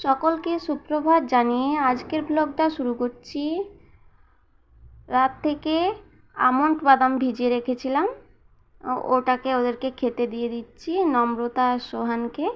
সকলকে সুপ্রভাত জানিয়ে আজকের ব্লগটা শুরু করছি। রাত থেকে আমন্ড বাদাম ভিজিয়ে রেখেছিলাম, ওটাকে ওদেরকে খেতে দিয়ে দিচ্ছি, নম্রতা আর সোহানকে।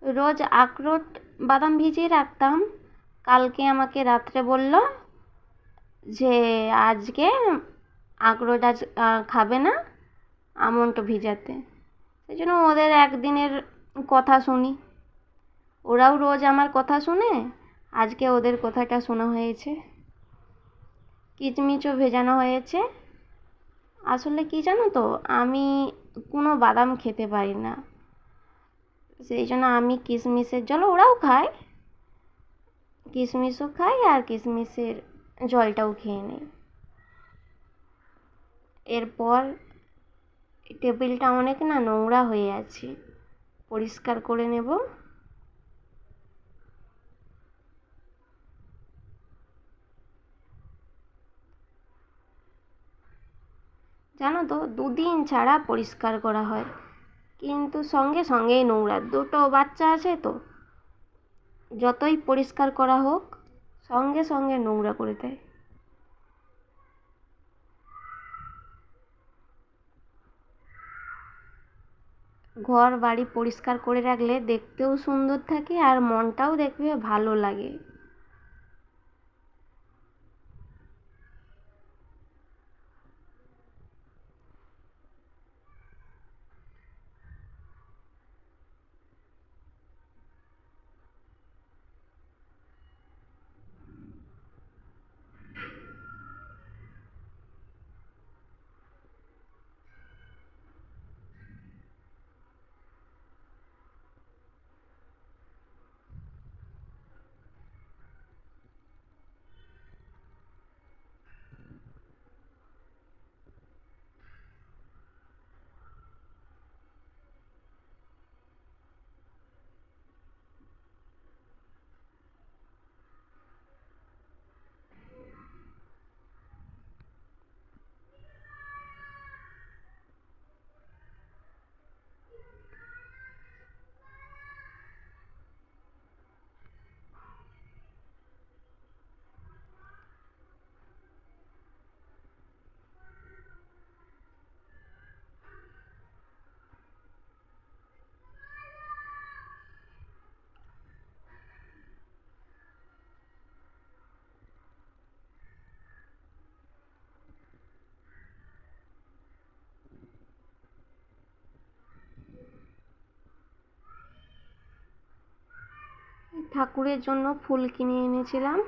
রোজ আখরোট বাদাম ভিজিয়ে রাখতাম, কালকে আমাকে রাত্রে বলল যে আজকে আখরোট খাবে না, আমন্ড ভিজাতে। সেই জন্য ওদের একদিনের কথা শুনি, ওরাও রোজ আমার কথা শুনে, আজকে ওদের কথাটা শোনা হয়েছে। কিচমিচও ভেজানো হয়েছে। আসলে কি জানো তো, আমি কোনো বাদাম খেতে পারি না, সেই জন্য আমি কিশমিশের জল, ওরাও খায়, কিশমিশও খাই আর কিশমিশের জলটাও খেয়ে নিই। এরপর টেবিলটা অনেক নোংরা হয়ে আছে, পরিষ্কার করে নেব। জানো তো, 2 দিন ছাড়া পরিষ্কার করা হয়, কিন্তু সঙ্গে সঙ্গেই নোংরা। 2টো বাচ্চা আছে তো, যতই পরিষ্কার করা হোক সঙ্গে সঙ্গে নোংরা করে দেয়। ঘর বাড়ি পরিষ্কার করে রাখলে দেখতেও সুন্দর থাকে আর মনটাও দেখবে ভালো লাগে। ঠাকুরের জন্য ফুল কিনে এনেছিলাম।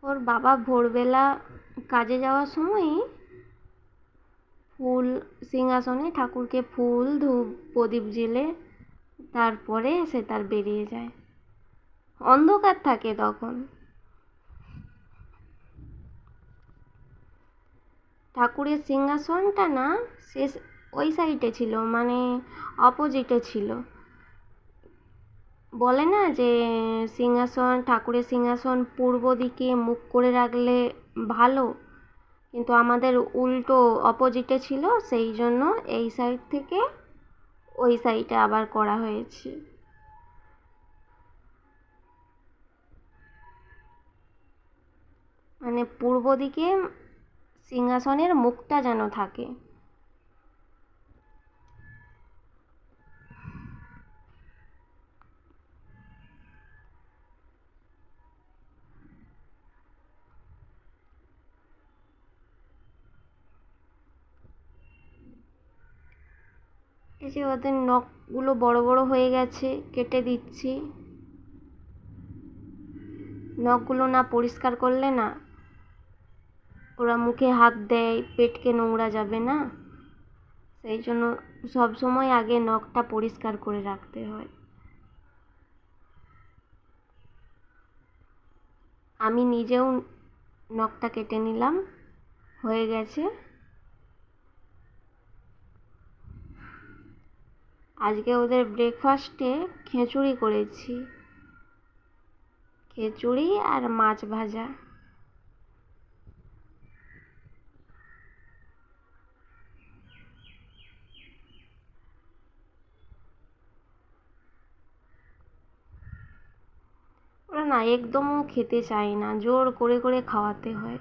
ওর বাবা ভোরবেলা কাজে যাওয়ার সময়ই ফুল সিংহাসনে ঠাকুরকে ফুল ধূপ প্রদীপ জ্বেলে তারপরে সে তার বেরিয়ে যায়। অন্ধকার থাকে তখন। ঠাকুরের সিংহাসনটা না শেষ ওই সাইডে ছিল, মানে অপোজিটে ছিল। বলে না যে সিংহাসন, ঠাকুরের সিংহাসন পূর্ব দিকে মুখ করে রাখলে ভালো, কিন্তু আমাদের উল্টো অপোজিটে ছিল, সেই জন্য এই সাইড থেকে ওই সাইডে আবার করা হয়েছে। মানে পূর্ব দিকে সিংহাসনের মুখটা যেন থাকে। এই যে ওদের নখগুলো বড় বড় হয়ে গেছে, কেটে দিচ্ছি। নখগুলো না পরিষ্কার করলে না, ওরা মুখে হাত দেয়, পেটকে নোংরা যাবে না, সেই জন্য সব সময় আগে নখটা পরিষ্কার করে রাখতে হয়। আমি নিজেও নখটা কেটে নিলাম, হয়ে গেছে। আজকে ওদের ব্রেকফাস্টে খিচুড়ি করেছি, খিচুড়ি আর মাছ ভাজা। না একদমও খেতে চায় না, জোর করে করে খাওয়াতে হয়।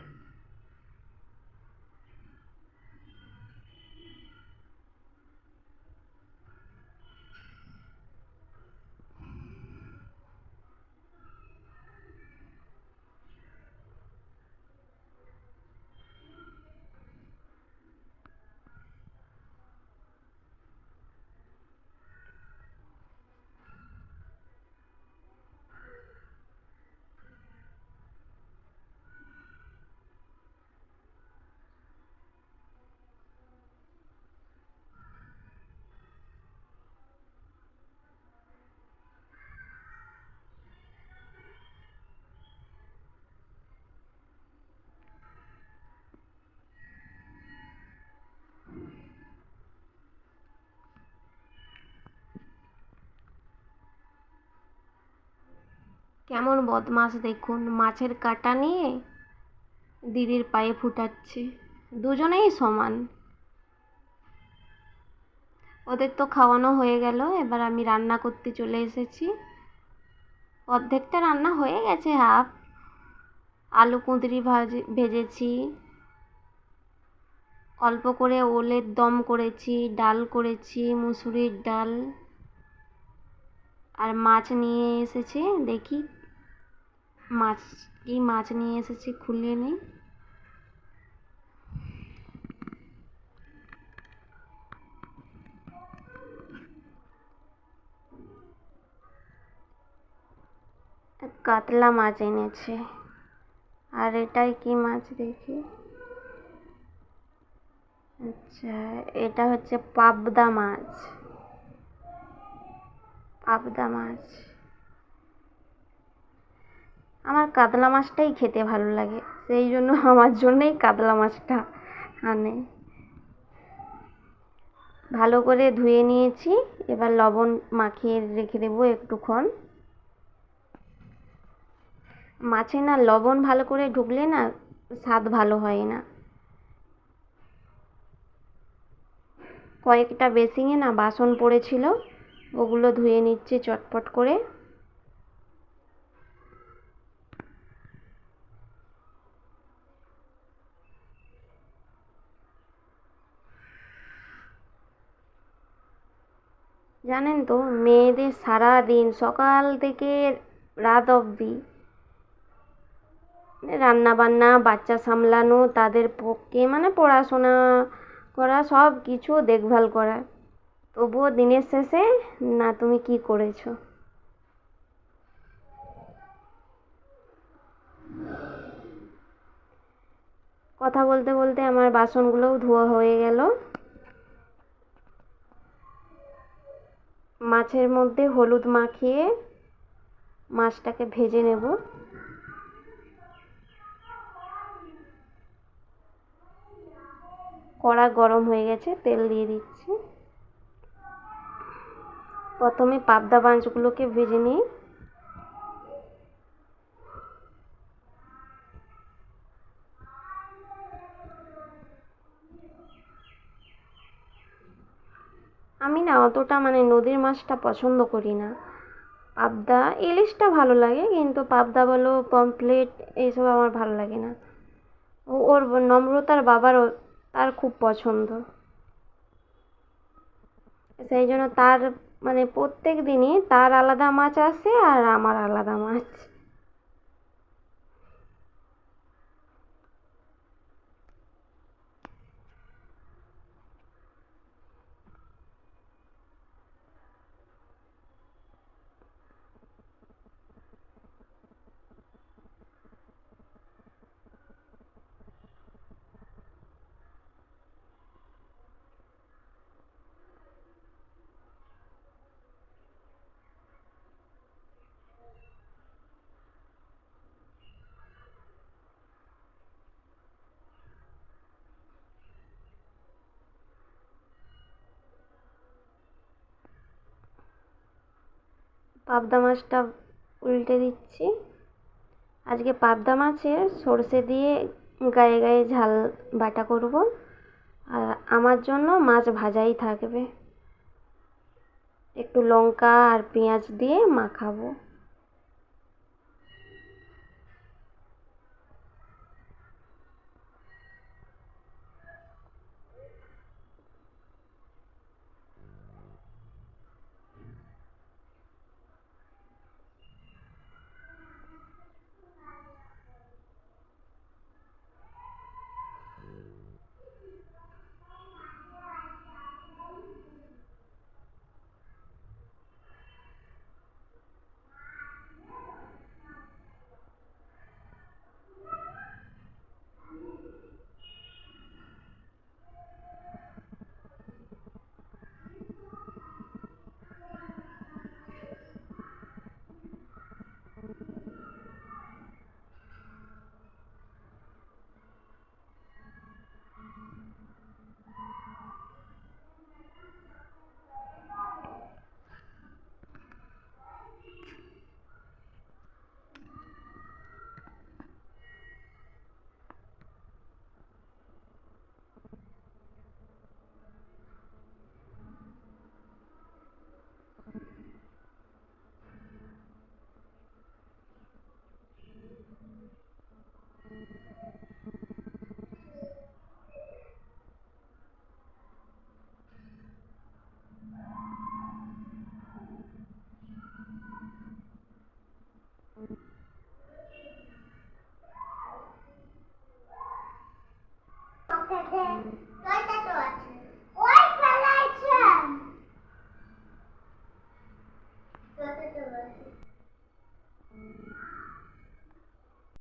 কেমন বদমাশ দেখুন, মাছের কাঁটা নিয়ে দিদির পায়ে ফুটাচ্ছে। দুজনেই সমান। ওদের তো খাওয়ানো হয়ে গেল, এবার আমি রান্না করতে চলে এসেছি। অর্ধেকটা রান্না হয়ে গেছে, হাফ। আলু কুঁদরি ভেজেছি, অল্প করে ওলের দম করেছি, ডাল করেছি মুসুরির ডাল। আর মাছ নিয়ে এসেছি, দেখি কি মাছ নিয়ে এসেছি খুলে নিই। কাতলা মাছ এনেছে। আর এটাই কি মাছ দেখি। আচ্ছা, এটা হচ্ছে পাবদা মাছ। পাবদা মাছ। আমার কাতলা মাছটাই খেতে ভালো লাগে, সেই জন্য আমার জন্যই কাতলা মাছটা আনে। ভালো করে ধুয়ে নিয়েছি, এবার লবণ মাখিয়ে রেখে দেবো একটুক্ষণ। মাছে না লবণ ভালো করে ঢুকলে না স্বাদ ভালো হয় না। কয়েকটা বেসিনে না বাসন পড়েছিল, ওগুলো ধুয়ে নিচ্ছি চটপট করে। জানেন তো, মেয়েদের সারা দিন সকাল থেকে রাত অবধি রান্না বান্না, বাচ্চা সামলানো, তাদের পক্ষে মানে পড়াশোনা করা, সব কিছু দেখভাল করা, তবুও দিনের শেষে না তুমি কি করেছো। কথা বলতে বলতে আমার বাসনগুলোও ধোয়া হয়ে গেল। মাছের মধ্যে হলুদ মাখিয়ে মাছটাকে ভেজে নেব। কড়া গরম হয়ে গেছে, তেল দিয়ে দিচ্ছি। প্রথমে পাবদা মাছগুলোকে ভেজে নিই। আমি না অতটা মানে নদীর মাছটা পছন্দ করি না। পাবদা, ইলিশটা ভালো লাগে, কিন্তু পাবদা বলো, পমফ্রেট, এইসব আমার ভালো লাগে না। ওর নম্রতার বাবারও তার খুব পছন্দ, সেই জন্য তার মানে প্রত্যেক দিনই তার আলাদা মাছ আসে আর আমার আলাদা মাছ। পাবদা মাছটা উল্টে দিচ্ছি। আজকে পাবদা মাছের সর্ষে দিয়ে গায়ে গায়ে ঝাল বাটা করব, আর আমার জন্য মাছ ভাজাই থাকবে, একটু লঙ্কা আর পেঁয়াজ দিয়ে মাখাবো।